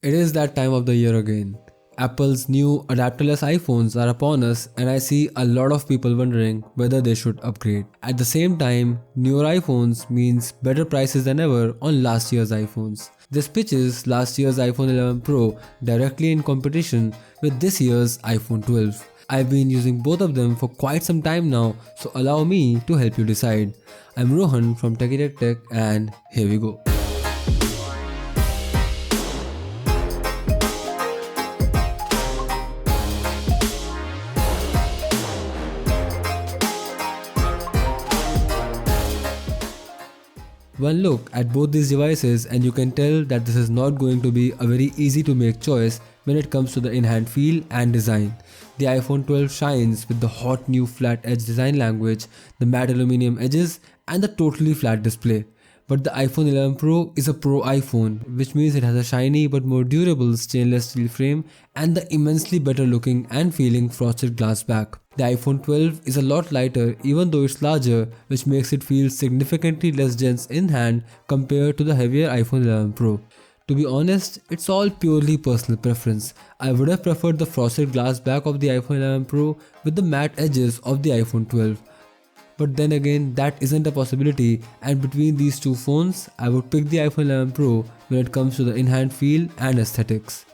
It is that time of the year again. Apple's new adapterless iPhones are upon us, and I see a lot of people wondering whether they should upgrade. At the same time, newer iPhones means better prices than ever on last year's iPhones. This pitches last year's iPhone 11 Pro directly in competition with this year's iPhone 12. I've been using both of them for quite some time now, so allow me to help you decide. I'm Rohan from TechieTechTech, and here we go. One look at both these devices and you can tell that this is not going to be a very easy to make choice when it comes to the in-hand feel and design. The iPhone 12 shines with the hot new flat edge design language, the matte aluminum edges and the totally flat display. But the iPhone 11 Pro is a Pro iPhone, which means it has a shiny but more durable stainless steel frame and the immensely better looking and feeling frosted glass back. The iPhone 12 is a lot lighter even though it's larger, which makes it feel significantly less dense in hand compared to the heavier iPhone 11 Pro. To be honest, it's all purely personal preference. I would have preferred the frosted glass back of the iPhone 11 Pro with the matte edges of the iPhone 12. But then again, that isn't a possibility, and between these two phones, I would pick the iPhone 11 Pro when it comes to the in-hand feel and aesthetics.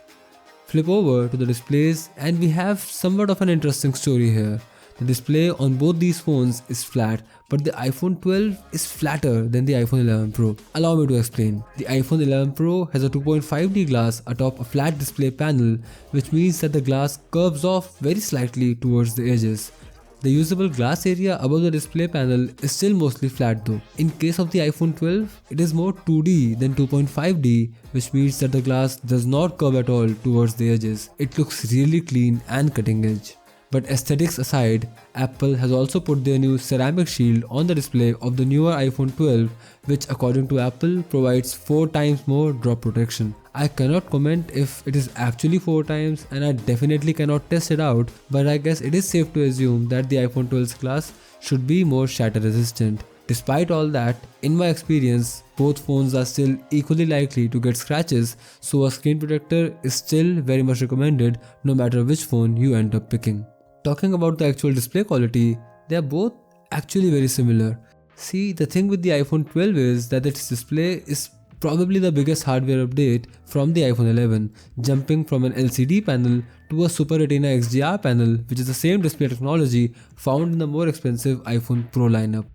Flip over to the displays and we have somewhat of an interesting story here. The display on both these phones is flat, but the iPhone 12 is flatter than the iPhone 11 Pro. Allow me to explain. The iPhone 11 Pro has a 2.5D glass atop a flat display panel, which means that the glass curves off very slightly towards the edges. The usable glass area above the display panel is still mostly flat though. In case of the iPhone 12, it is more 2D than 2.5D, which means that the glass does not curve at all towards the edges. It looks really clean and cutting edge. But aesthetics aside, Apple has also put their new ceramic shield on the display of the newer iPhone 12, which according to Apple provides 4 times more drop protection. I cannot comment if it is actually 4 times and I definitely cannot test it out, but I guess it is safe to assume that the iPhone 12's glass should be more shatter resistant. Despite all that, in my experience, both phones are still equally likely to get scratches, so a screen protector is still very much recommended no matter which phone you end up picking. Talking about the actual display quality, they are both actually very similar. See, the thing with the iPhone 12 is that its display is probably the biggest hardware update from the iPhone 11, jumping from an LCD panel to a Super Retina XDR panel, which is the same display technology found in the more expensive iPhone Pro lineup.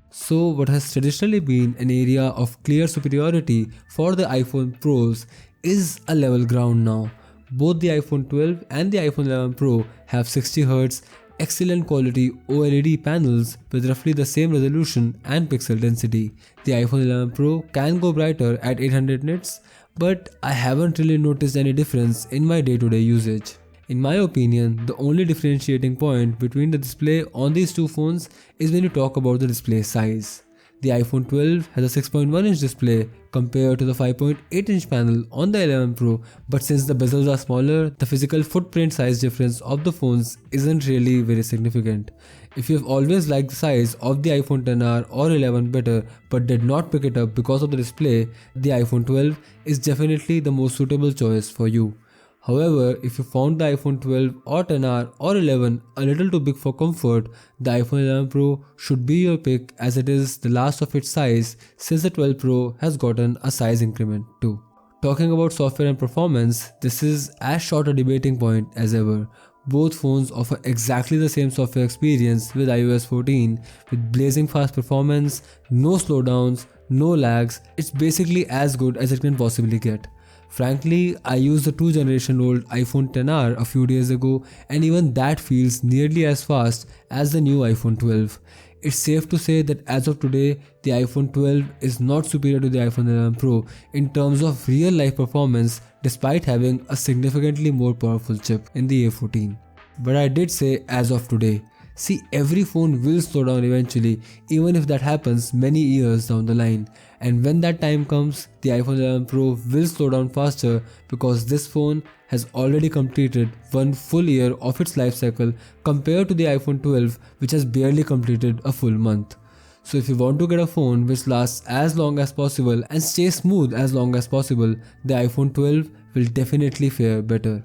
So what has traditionally been an area of clear superiority for the iPhone Pros is a level ground now. Both the iPhone 12 and the iPhone 11 Pro have 60Hz excellent quality OLED panels with roughly the same resolution and pixel density. The iPhone 11 Pro can go brighter at 800 nits, but I haven't really noticed any difference in my day-to-day usage. In my opinion, the only differentiating point between the display on these two phones is when you talk about the display size. The iPhone 12 has a 6.1-inch display compared to the 5.8-inch panel on the 11 Pro, but since the bezels are smaller, the physical footprint size difference of the phones isn't really very significant. If you've always liked the size of the iPhone XR or 11 better but did not pick it up because of the display, the iPhone 12 is definitely the most suitable choice for you. However, if you found the iPhone 12 or XR or 11 a little too big for comfort, the iPhone 11 Pro should be your pick as it is the last of its size since the 12 Pro has gotten a size increment too. Talking about software and performance, this is as short a debating point as ever. Both phones offer exactly the same software experience with iOS 14 with blazing fast performance, no slowdowns, no lags. It's basically as good as it can possibly get. Frankly, I used the 2-generation-old iPhone XR a few days ago and even that feels nearly as fast as the new iPhone 12. It's safe to say that as of today, the iPhone 12 is not superior to the iPhone 11 Pro in terms of real-life performance despite having a significantly more powerful chip in the A14. But I did say as of today. See, every phone will slow down eventually, even if that happens many years down the line. And when that time comes, the iPhone 11 Pro will slow down faster because this phone has already completed 1 full year of its life cycle compared to the iPhone 12, which has barely completed a full month. So if you want to get a phone which lasts as long as possible and stays smooth as long as possible, the iPhone 12 will definitely fare better.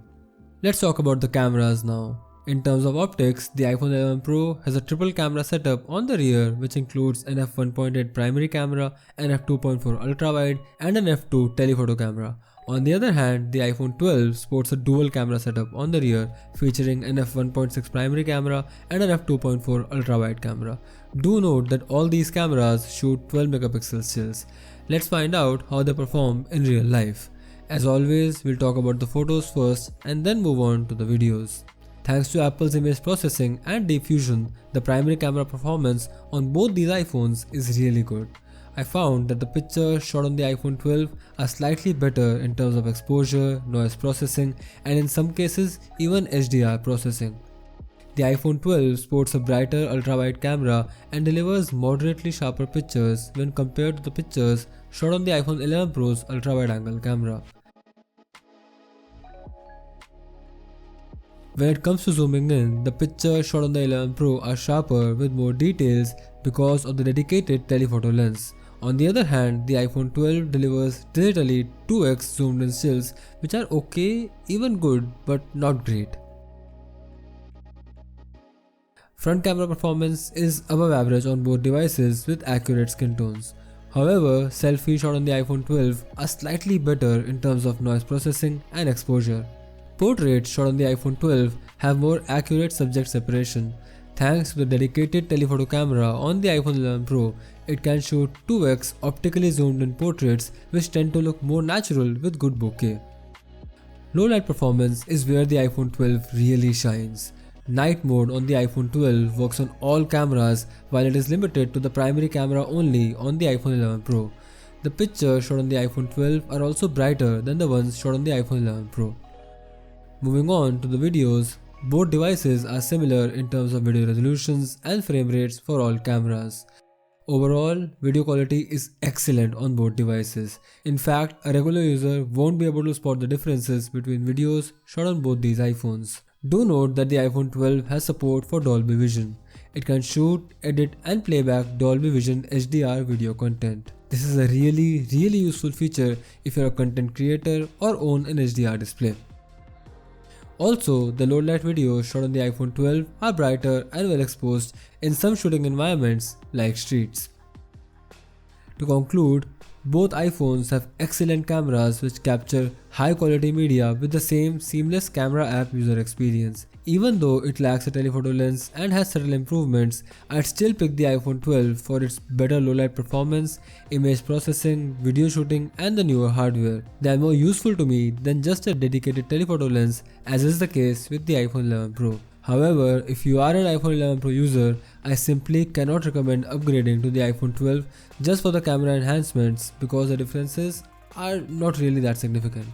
Let's talk about the cameras now. In terms of optics, the iPhone 11 Pro has a triple camera setup on the rear which includes an f1.8 primary camera, an f2.4 ultra-wide and an f2 telephoto camera. On the other hand, the iPhone 12 sports a dual camera setup on the rear featuring an f1.6 primary camera and an f2.4 ultra-wide camera. Do note that all these cameras shoot 12 megapixel stills. Let's find out how they perform in real life. As always, we'll talk about the photos first and then move on to the videos. Thanks to Apple's image processing and deep fusion, the primary camera performance on both these iPhones is really good. I found that the pictures shot on the iPhone 12 are slightly better in terms of exposure, noise processing, and in some cases even HDR processing. The iPhone 12 sports a brighter ultra-wide camera and delivers moderately sharper pictures when compared to the pictures shot on the iPhone 11 Pro's ultra-wide angle camera. When it comes to zooming in, the pictures shot on the 11 Pro are sharper with more details because of the dedicated telephoto lens. On the other hand, the iPhone 12 delivers digitally 2x zoomed in stills which are okay, even good, but not great. Front camera performance is above average on both devices with accurate skin tones. However, selfies shot on the iPhone 12 are slightly better in terms of noise processing and exposure. Portraits shot on the iPhone 12 have more accurate subject separation. Thanks to the dedicated telephoto camera on the iPhone 11 Pro, it can shoot 2x optically zoomed in portraits which tend to look more natural with good bokeh. Low light performance is where the iPhone 12 really shines. Night mode on the iPhone 12 works on all cameras while it is limited to the primary camera only on the iPhone 11 Pro. The pictures shot on the iPhone 12 are also brighter than the ones shot on the iPhone 11 Pro. Moving on to the videos, both devices are similar in terms of video resolutions and frame rates for all cameras. Overall, video quality is excellent on both devices. In fact, a regular user won't be able to spot the differences between videos shot on both these iPhones. Do note that the iPhone 12 has support for Dolby Vision. It can shoot, edit and playback Dolby Vision HDR video content. This is a really useful feature if you're a content creator or own an HDR display. Also, the low light videos shot on the iPhone 12 are brighter and well exposed in some shooting environments like streets. To conclude, both iPhones have excellent cameras which capture high quality media with the same seamless camera app user experience. Even though it lacks a telephoto lens and has subtle improvements, I'd still pick the iPhone 12 for its better low light performance, image processing, video shooting and the newer hardware. They are more useful to me than just a dedicated telephoto lens, as is the case with the iPhone 11 Pro. However, if you are an iPhone 11 Pro user, I simply cannot recommend upgrading to the iPhone 12 just for the camera enhancements because the differences are not really that significant.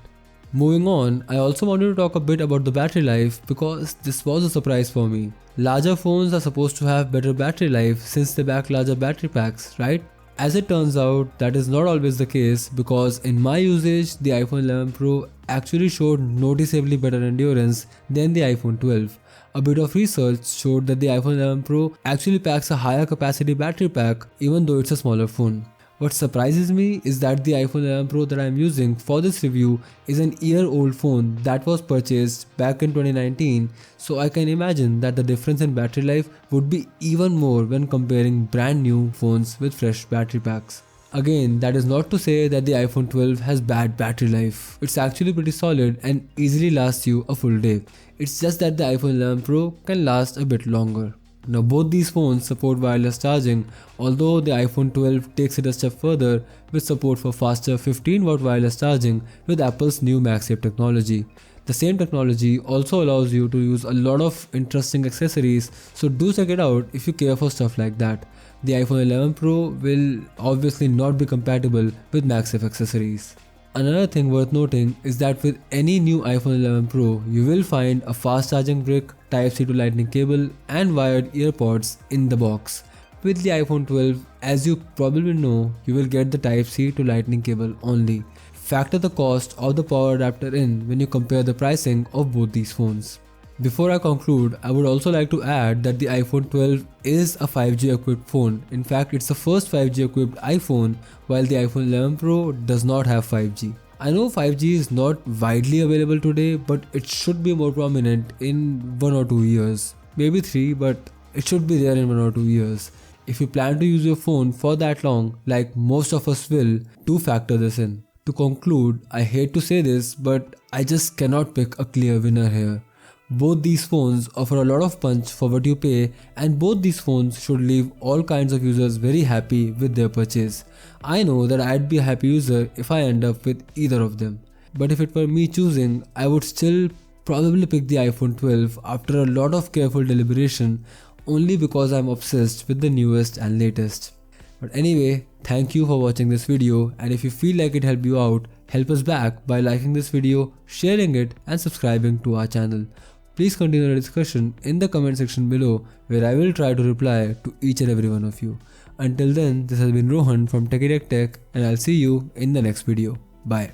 Moving on, I also wanted to talk a bit about the battery life because this was a surprise for me. Larger phones are supposed to have better battery life since they back larger battery packs, right? As it turns out, that is not always the case because in my usage, the iPhone 11 Pro actually showed noticeably better endurance than the iPhone 12. A bit of research showed that the iPhone 11 Pro actually packs a higher capacity battery pack even though it's a smaller phone. What surprises me is that the iPhone 11 Pro that I am using for this review is an year-old phone that was purchased back in 2019, so I can imagine that the difference in battery life would be even more when comparing brand new phones with fresh battery packs. Again, that is not to say that the iPhone 12 has bad battery life. It's actually pretty solid and easily lasts you a full day. It's just that the iPhone 11 Pro can last a bit longer. Now both these phones support wireless charging, although the iPhone 12 takes it a step further with support for faster 15-watt wireless charging with Apple's new MagSafe technology. The same technology also allows you to use a lot of interesting accessories, so do check it out if you care for stuff like that. The iPhone 11 Pro will obviously not be compatible with MagSafe accessories. Another thing worth noting is that with any new iPhone 11 Pro, you will find a fast charging brick, Type-C to Lightning cable and wired earpods in the box. With the iPhone 12, as you probably know, you will get the Type-C to Lightning cable only. Factor the cost of the power adapter in when you compare the pricing of both these phones. Before I conclude, I would also like to add that the iPhone 12 is a 5G equipped phone. In fact, it's the first 5G equipped iPhone, while the iPhone 11 Pro does not have 5G. I know 5G is not widely available today, but it should be more prominent in 1 or 2 years. Maybe 3, but it should be there in 1 or 2 years. If you plan to use your phone for that long, like most of us will, do factor this in. To conclude, I hate to say this, but I just cannot pick a clear winner here. Both these phones offer a lot of punch for what you pay, and both these phones should leave all kinds of users very happy with their purchase. I know that I'd be a happy user if I end up with either of them. But if it were me choosing, I would still probably pick the iPhone 12 after a lot of careful deliberation, only because I'm obsessed with the newest and latest. But anyway, thank you for watching this video, and if you feel like it helped you out, help us back by liking this video, sharing it and subscribing to our channel. Please continue the discussion in the comment section below, where I will try to reply to each and every one of you. Until then, this has been Rohan from TechieTechTech, and I'll see you in the next video. Bye.